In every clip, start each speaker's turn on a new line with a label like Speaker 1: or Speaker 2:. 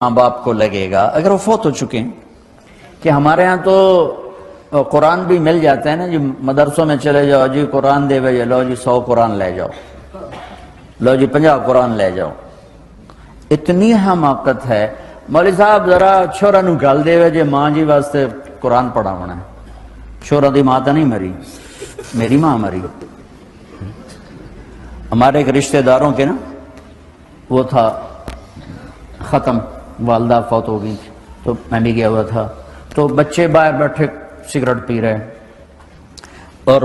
Speaker 1: ماں باپ کو لگے گا اگر وہ فوت ہو چکے ہیں کہ ہمارے ہاں تو قرآن بھی مل جاتے ہیں نا جی، مدرسوں میں چلے جاؤ جی قرآن دے بھائی، لو جی 100 قرآن لے جاؤ، لو جی 50 قرآن لے جاؤ. اتنی حماقت ہے. مولوی صاحب ذرا چھوڑا نو گل دے جی ماں جی واسطے قرآن پڑھا ہونا ہے. چھوڑا دی ماں تو نہیں مری، میری ماں مری. ہمارے ایک رشتہ داروں کے نا وہ تھا ختم، والدہ فوت ہو گئی تھی تو میں بھی گیا ہوا تھا. تو بچے باہر بیٹھے سگریٹ پی رہے اور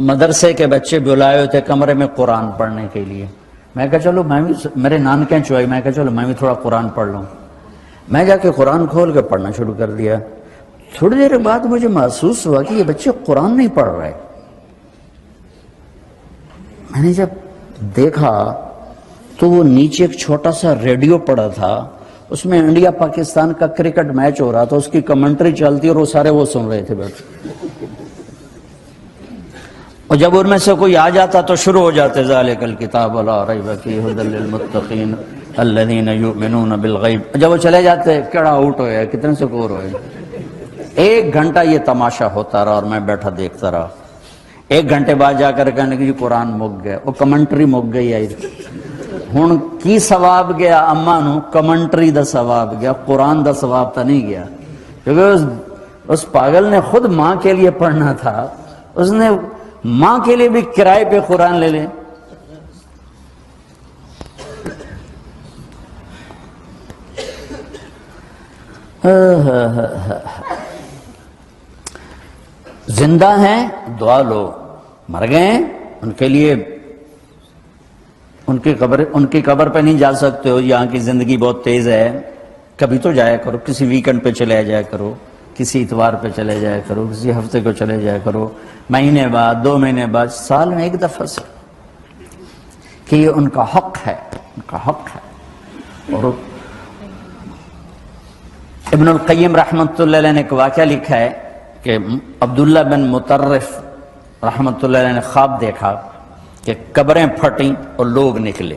Speaker 1: مدرسے کے بچے بلائے ہوئے تھے کمرے میں قرآن پڑھنے کے لیے. میں کہا چلو میں بھی، میرے نانکیں چوئی، میں کہا چلو میں بھی تھوڑا قرآن پڑھ لوں. میں جا کے قرآن کھول کے پڑھنا شروع کر دیا. تھوڑی دیر بعد مجھے محسوس ہوا کہ یہ بچے قرآن نہیں پڑھ رہے. میں نے جب دیکھا تو وہ نیچے ایک چھوٹا سا ریڈیو پڑا تھا، اس میں انڈیا پاکستان کا کرکٹ میچ ہو رہا تھا، اس کی کمنٹری چلتی اور وہ سارے وہ سن رہے تھے بیٹھ. اور جب ان میں سے کوئی آ جاتا تو شروع ہو جاتے ذالک الکتاب لا ریب فیہ ھدی للمتقین الذین یؤمنون بالغیب. جب وہ چلے جاتے کیڑا آؤٹ ہوئے، کتنے سکور ہوئے. 1 گھنٹہ یہ تماشا ہوتا رہا اور میں بیٹھا دیکھتا رہا. 1 گھنٹے بعد جا کر کہنے کہ جی قرآن مک گیا، وہ کمنٹری مک گئی ہے. ہن کی ثواب گیا اما نو؟ کمنٹری دا ثواب گیا، قرآن دا ثواب تا نہیں گیا. کیونکہ اس پاگل نے خود ماں کے لیے پڑھنا تھا، اس نے ماں کے لیے بھی کرائے پہ قرآن لے لیں. زندہ ہیں دعا لو، مر گئے ہیں ان کے لیے ان کی قبر پہ نہیں جا سکتے ہو. یہاں کی زندگی بہت تیز ہے، کبھی تو جایا کرو، کسی ویکنڈ پہ چلے جایا کرو، کسی اتوار پہ چلے جایا کرو، کسی ہفتے کو چلے جایا کرو، مہینے بعد، 2 مہینے بعد، سال میں 1 دفعہ سے، کہ یہ ان کا حق ہے، ان کا حق ہے. اور ابن القیم رحمۃ اللہ علیہ نے ایک واقعہ لکھا ہے کہ عبداللہ بن مطرف رحمۃ اللہ علیہ نے خواب دیکھا کہ قبریں پھٹیں اور لوگ نکلے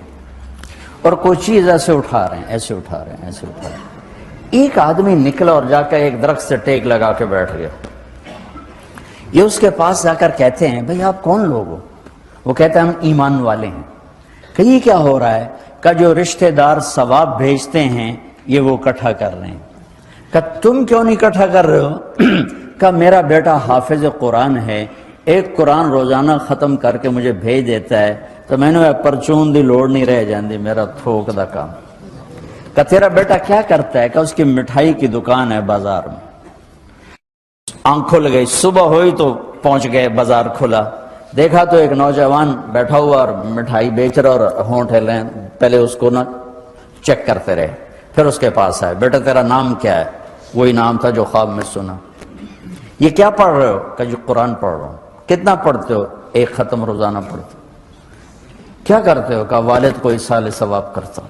Speaker 1: اور کوئی چیز ایسے اٹھا رہے ہیں، ایسے اٹھا رہے ہیں، ایسے اٹھا رہے ہیں. ایک آدمی نکلا اور جا کر ایک درخت سے ٹیک لگا کے بیٹھ گیا. یہ اس کے پاس جا کر کہتے ہیں بھئی آپ کون لوگ ہو؟ وہ کہتے ہیں ہم ایمان والے ہیں. کہ یہ کیا ہو رہا ہے؟ کہ جو رشتہ دار ثواب بھیجتے ہیں یہ وہ اکٹھا کر رہے ہیں. کہ تم کیوں نہیں اکٹھا کر رہے ہو؟ کہ میرا بیٹا حافظ قرآن ہے، 1 قرآن روزانہ ختم کر کے مجھے بھیج دیتا ہے، تو میں نے پرچون دی لوڑ نہیں رہ جاندی، میرا تھوک دا کام. کہ تیرا بیٹا کیا کرتا ہے؟ کہ اس کی مٹھائی کی دکان ہے بازار میں. آنکھ کھل گئی، صبح ہوئی تو پہنچ گئے، بازار کھلا، دیکھا تو ایک نوجوان بیٹھا ہوا اور مٹھائی بیچ رہا اور ہونٹ ہل رہے ہیں. پہلے اس کو نا چیک کرتے رہے، پھر اس کے پاس آئے، بیٹا تیرا نام کیا ہے؟ وہی نام تھا جو خواب میں سنا. یہ کیا پڑھ رہے ہو؟ کہ جو قرآن پڑھ رہا ہوں. کتنا پڑھتے ہو؟ 1 ختم روزانہ پڑھتے ہو. کیا کرتے ہو؟ کہ والد کو ایصال ثواب کرتا ہوں.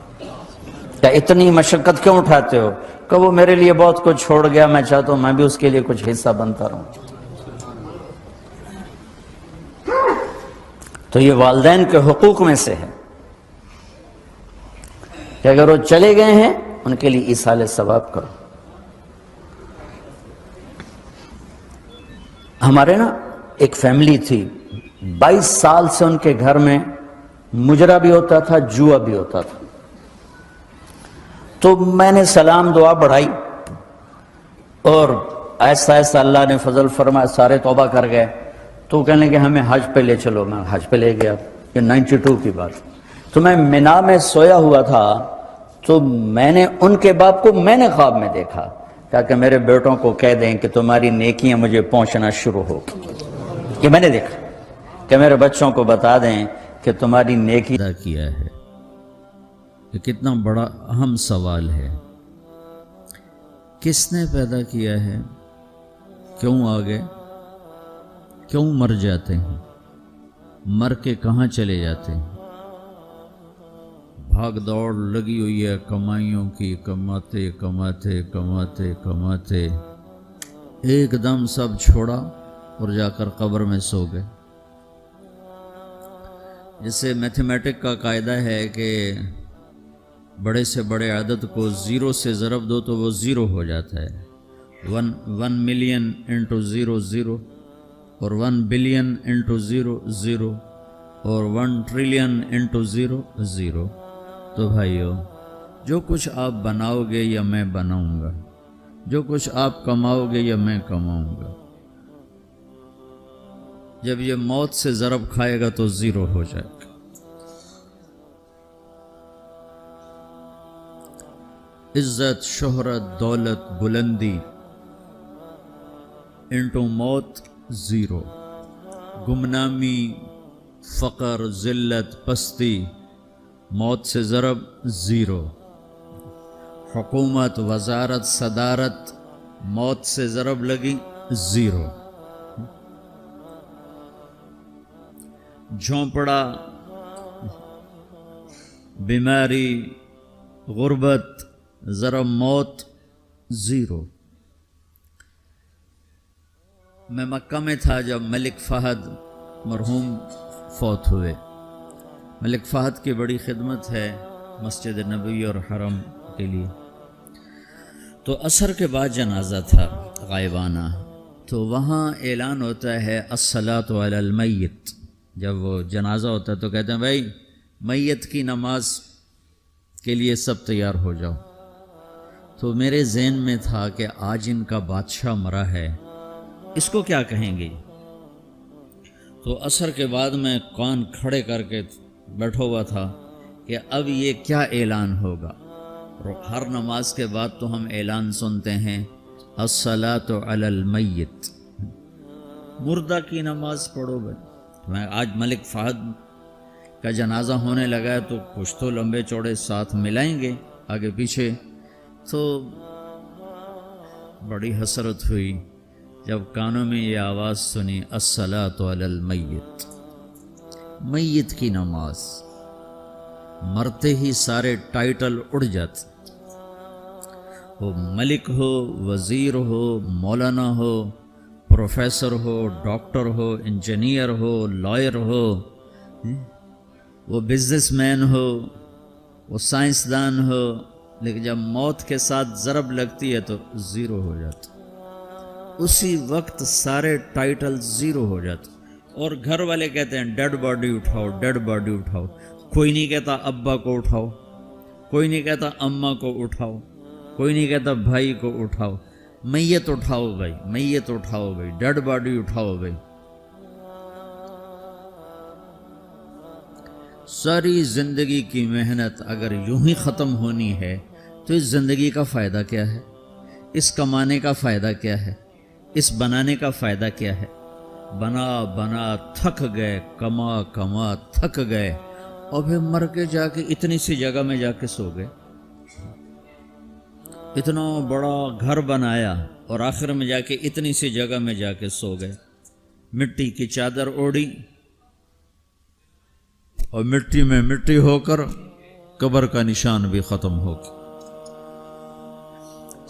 Speaker 1: کہ اتنی مشقت کیوں اٹھاتے ہو؟ کہ وہ میرے لیے بہت کچھ چھوڑ گیا، میں چاہتا ہوں میں بھی اس کے لیے کچھ حصہ بنتا رہوں. تو یہ والدین کے حقوق میں سے ہے کہ اگر وہ چلے گئے ہیں ان کے لیے ایصال ثواب کرو. ہمارے نا ایک فیملی تھی، 22 سال سے ان کے گھر میں مجرا بھی ہوتا تھا، جوا بھی ہوتا تھا. تو میں نے سلام دعا بڑھائی اور ایسا ایسا اللہ نے فضل فرمایا، سارے توبہ کر گئے. تو کہنے کہ ہمیں حج پہ لے چلو. میں حج پہ لے گیا، یہ 92 کی بات. تو میں مینا میں سویا ہوا تھا تو میں نے ان کے باپ کو میں نے خواب میں دیکھا کہ میرے بیٹوں کو کہہ دیں کہ تمہاری نیکیاں مجھے پہنچنا شروع ہو. یہ میں نے دیکھا کہ میرے بچوں کو بتا دیں کہ تمہاری نیکی
Speaker 2: پیدا کیا ہے. یہ کتنا بڑا اہم سوال ہے. کس نے پیدا کیا ہے؟ کیوں آگے؟ کیوں مر جاتے ہیں؟ مر کے کہاں چلے جاتے ہیں؟ بھاگ دوڑ لگی ہوئی ہے کمائیوں کی، کماتے کماتے کماتے کماتے ایک دم سب چھوڑا اور جا کر قبر میں سو گئے. جس سے میتھمیٹک کا قاعدہ ہے کہ بڑے سے بڑے عدد کو 0 سے ضرب دو تو وہ 0 ہو جاتا ہے. 1 ملین انٹو 0 0 اور 1 بلین انٹو 0 0 اور 1 ٹریلین انٹو 0 0. تو بھائیو، جو کچھ آپ بناؤ گے یا میں بناؤں گا، جو کچھ آپ کماؤ گے یا میں کماؤں گا، جب یہ موت سے ضرب کھائے گا تو 0 ہو جائے گا. عزت، شہرت، دولت، بلندی انٹو موت 0. گمنامی، فقر، ذلت، پستی موت سے ضرب 0. حکومت، وزارت، صدارت موت سے ضرب لگی 0. جھونپڑا، بیماری، غربت ضرب موت 0. میں مکہ میں تھا جب ملک فہد مرحوم فوت ہوئے. ملک فہد کی بڑی خدمت ہے مسجد نبوی اور حرم کے لیے. تو عصر کے بعد جنازہ تھا غائبانہ، تو وہاں اعلان ہوتا ہے الصلاۃ علی المیت. جب وہ جنازہ ہوتا ہے تو کہتے ہیں بھائی میت کی نماز کے لیے سب تیار ہو جاؤ. تو میرے ذہن میں تھا کہ آج ان کا بادشاہ مرا ہے، اس کو کیا کہیں گے. تو عصر کے بعد میں کان کھڑے کر کے بیٹھا ہوا تھا کہ اب یہ کیا اعلان ہوگا. ہر نماز کے بعد تو ہم اعلان سنتے ہیں الصلاۃ علی المیت، مردہ کی نماز پڑھو. میں آج ملک فہد کا جنازہ ہونے لگا ہے تو کچھ تو لمبے چوڑے ساتھ ملائیں گے آگے پیچھے. تو بڑی حسرت ہوئی جب کانوں میں یہ آواز سنی الصلاۃ علی المیت، میت کی نماز. مرتے ہی سارے ٹائٹل اڑ جاتے، وہ ملک ہو، وزیر ہو، مولانا ہو، پروفیسر ہو، ڈاکٹر ہو، انجینئر ہو، لائر ہو، وہ بزنس مین ہو، وہ سائنسدان ہو، لیکن جب موت کے ساتھ ضرب لگتی ہے تو 0 ہو جاتا. اسی وقت سارے ٹائٹل 0 ہو جاتے. اور گھر والے کہتے ہیں ڈیڈ باڈی اٹھاؤ، ڈیڈ باڈی اٹھاؤ. کوئی نہیں کہتا ابا کو اٹھاؤ، کوئی نہیں کہتا اماں کو اٹھاؤ، کوئی نہیں کہتا بھائی کو اٹھاؤ. میت اٹھاؤ بھائی، میت اٹھاؤ بھائی، ڈیڈ باڈی اٹھاؤ بھائی. ساری زندگی کی محنت اگر یوں ہی ختم ہونی ہے تو اس زندگی کا فائدہ کیا ہے؟ اس کمانے کا فائدہ کیا ہے؟ اس بنانے کا فائدہ کیا ہے؟ بنا بنا تھک گئے، کما کما تھک گئے، اور پھر مر کے جا کے اتنی سی جگہ میں جا کے سو گئے. اتنا بڑا گھر بنایا اور آخر میں جا کے اتنی سی جگہ میں جا کے سو گئے. مٹی کی چادر اوڑھی اور مٹی میں مٹی ہو کر قبر کا نشان بھی ختم ہو گیا.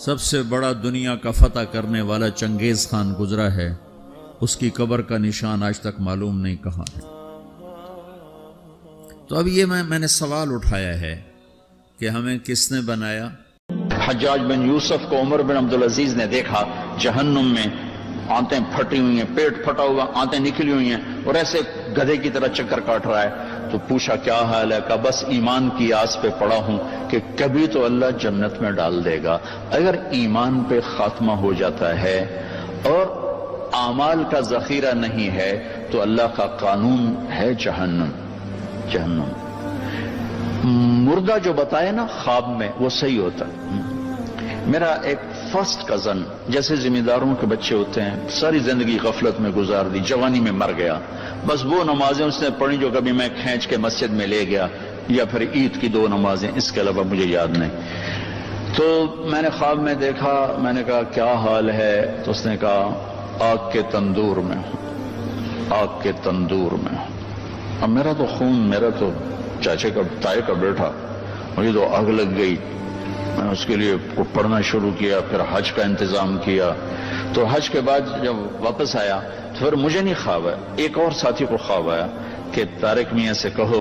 Speaker 2: سب سے بڑا دنیا کا فتح کرنے والا چنگیز خان گزرا ہے، اس کی قبر کا نشان آج تک معلوم نہیں کہاں ہے. تو اب یہ میں نے سوال اٹھایا ہے کہ ہمیں کس نے بنایا؟
Speaker 1: حجاج بن یوسف کو عمر بن عبدالعزیز نے دیکھا جہنم میں آنتیں پھٹی ہوئی ہیں، پیٹ پھٹا ہوا، آنتیں نکلی ہوئی ہیں، اور ایسے گدھے کی طرح چکر کاٹ رہا ہے. تو پوچھا کیا حال ہے؟ کہا بس ایمان کی آس پہ پڑا ہوں کہ کبھی تو اللہ جنت میں ڈال دے گا. اگر ایمان پہ خاتمہ ہو جاتا ہے اور اعمال کا ذخیرہ نہیں ہے تو اللہ کا قانون ہے جہنم. جہنم مردہ جو بتائے نا خواب میں وہ صحیح ہوتا. میرا ایک فرسٹ کزن، جیسے ذمہ داروں کے بچے ہوتے ہیں، ساری زندگی غفلت میں گزار دی، جوانی میں مر گیا. بس وہ نمازیں اس نے پڑھی جو کبھی میں کھینچ کے مسجد میں لے گیا، یا پھر عید کی 2 نمازیں، اس کے علاوہ مجھے یاد نہیں. تو میں نے خواب میں دیکھا، میں نے کہا کیا حال ہے؟ تو اس نے کہا آگ کے تندور میں ہوں، آگ کے تندور میں ہوں. اب میرا تو خون، میرا تو چاچے کا تائے کا بیٹا، مجھے تو آگ لگ گئی. میں اس کے لیے پڑھنا شروع کیا، پھر حج کا انتظام کیا. تو حج کے بعد جب واپس آیا تو پھر مجھے نہیں خواب آیا، ایک اور ساتھی کو خواب آیا کہ طارق میاں سے کہو